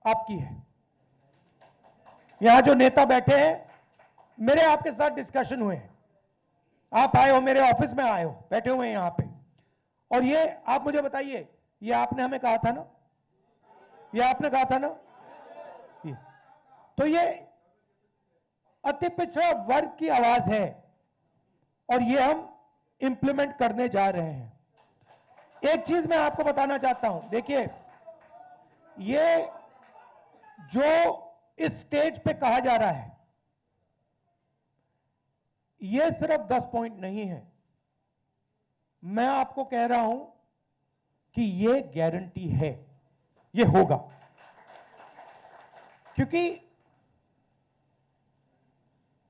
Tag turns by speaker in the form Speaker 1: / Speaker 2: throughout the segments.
Speaker 1: आपकी है। यहां जो नेता बैठे हैं, मेरे आपके साथ डिस्कशन हुए हैं, आप आए हो, मेरे ऑफिस में आए हो, बैठे हुए हैं यहां पे, और ये आप मुझे बताइए, ये आपने हमें कहा था ना, ये आपने कहा था ना, तो ये अति पिछड़ा वर्ग की आवाज है और ये हम इंप्लीमेंट करने जा रहे हैं। एक चीज मैं आपको बताना चाहता हूं, देखिए, ये जो इस स्टेज पे कहा जा रहा है, ये सिर्फ 10 पॉइंट नहीं है। मैं आपको कह रहा हूं कि ये गारंटी है, ये होगा, क्योंकि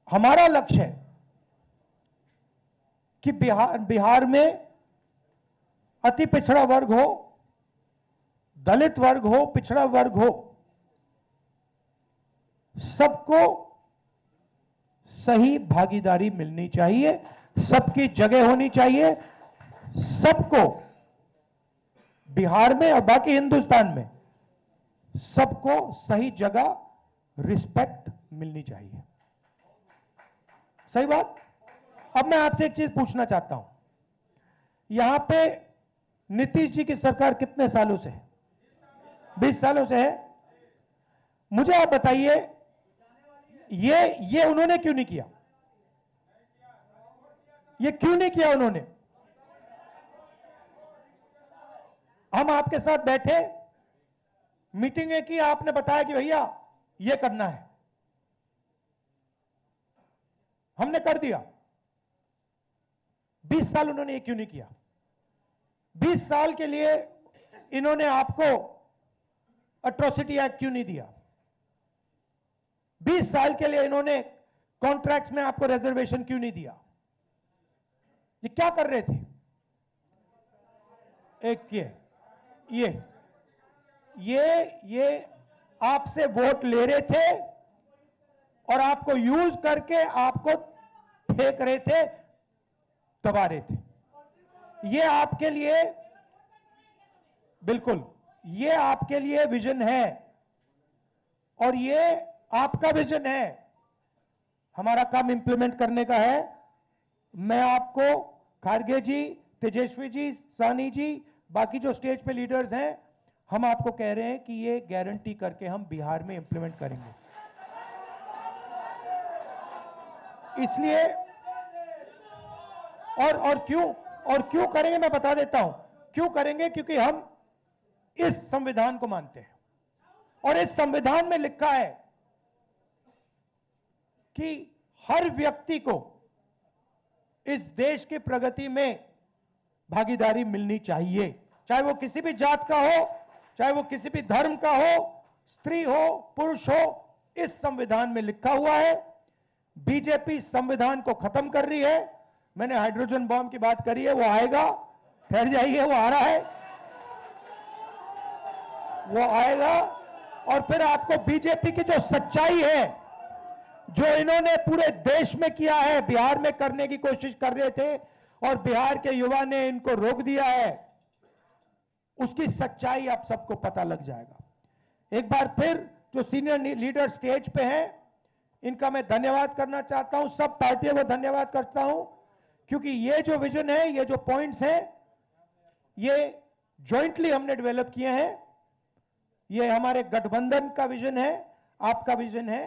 Speaker 1: हमारा लक्ष्य है कि बिहार में अति पिछड़ा वर्ग हो, दलित वर्ग हो, पिछड़ा वर्ग हो, सबको सही भागीदारी मिलनी चाहिए, सबकी जगह होनी चाहिए, सबको बिहार में और बाकी हिंदुस्तान में सबको सही जगह रिस्पेक्ट मिलनी चाहिए। सही बात। अब मैं आपसे एक चीज पूछना चाहता हूं, यहां पे नीतीश जी की सरकार कितने सालों से है? 20 सालों से है। मुझे आप बताइए, ये उन्होंने क्यों नहीं किया? ये क्यों नहीं किया उन्होंने? हम आपके साथ बैठे, मीटिंगें की, आपने बताया कि भैया ये करना है, हमने कर दिया। 20 साल उन्होंने ये क्यों नहीं किया? 20 साल के लिए इन्होंने आपको एट्रोसिटी एक्ट क्यों नहीं दिया? 20 साल के लिए इन्होंने कॉन्ट्रैक्ट्स में आपको रिजर्वेशन क्यों नहीं दिया? ये क्या कर रहे थे? एक ये आपसे वोट ले रहे थे और आपको यूज करके आपको फेंक रहे थे, दबा रहे थे। ये आपके लिए, बिल्कुल, ये आपके लिए विजन है और ये आपका विजन है, हमारा काम इंप्लीमेंट करने का है। मैं आपको, खारगे जी, तेजस्वी जी, सानी जी, बाकी जो स्टेज पे लीडर्स हैं, हम आपको कह रहे हैं कि ये गारंटी करके हम बिहार में इंप्लीमेंट करेंगे। इसलिए और क्यों करेंगे, मैं बता देता हूं क्यों करेंगे। क्योंकि हम इस संविधान को मानते हैं और इस संविधान में लिखा है कि हर व्यक्ति को इस देश की प्रगति में भागीदारी मिलनी चाहिए, चाहे वो किसी भी जात का हो, चाहे वो किसी भी धर्म का हो, स्त्री हो, पुरुष हो, इस संविधान में लिखा हुआ है। बीजेपी संविधान को खत्म कर रही है। मैंने हाइड्रोजन बॉम्ब की बात करी है, वो आएगा, ठहर जाइए, वो आ रहा है, वो आएगा। और फिर आपको बीजेपी की जो सच्चाई है, जो इन्होंने पूरे देश में किया है, बिहार में करने की कोशिश कर रहे थे और बिहार के युवा ने इनको रोक दिया है, उसकी सच्चाई आप सबको पता लग जाएगा। एक बार फिर जो सीनियर लीडर स्टेज पे हैं, इनका मैं धन्यवाद करना चाहता हूं, सब पार्टियों को धन्यवाद करता हूं, क्योंकि ये जो विजन है, ये जो पॉइंट्स हैं, ये जॉइंटली हमने डेवलप किए हैं। ये हमारे गठबंधन का विजन है, आपका विजन है।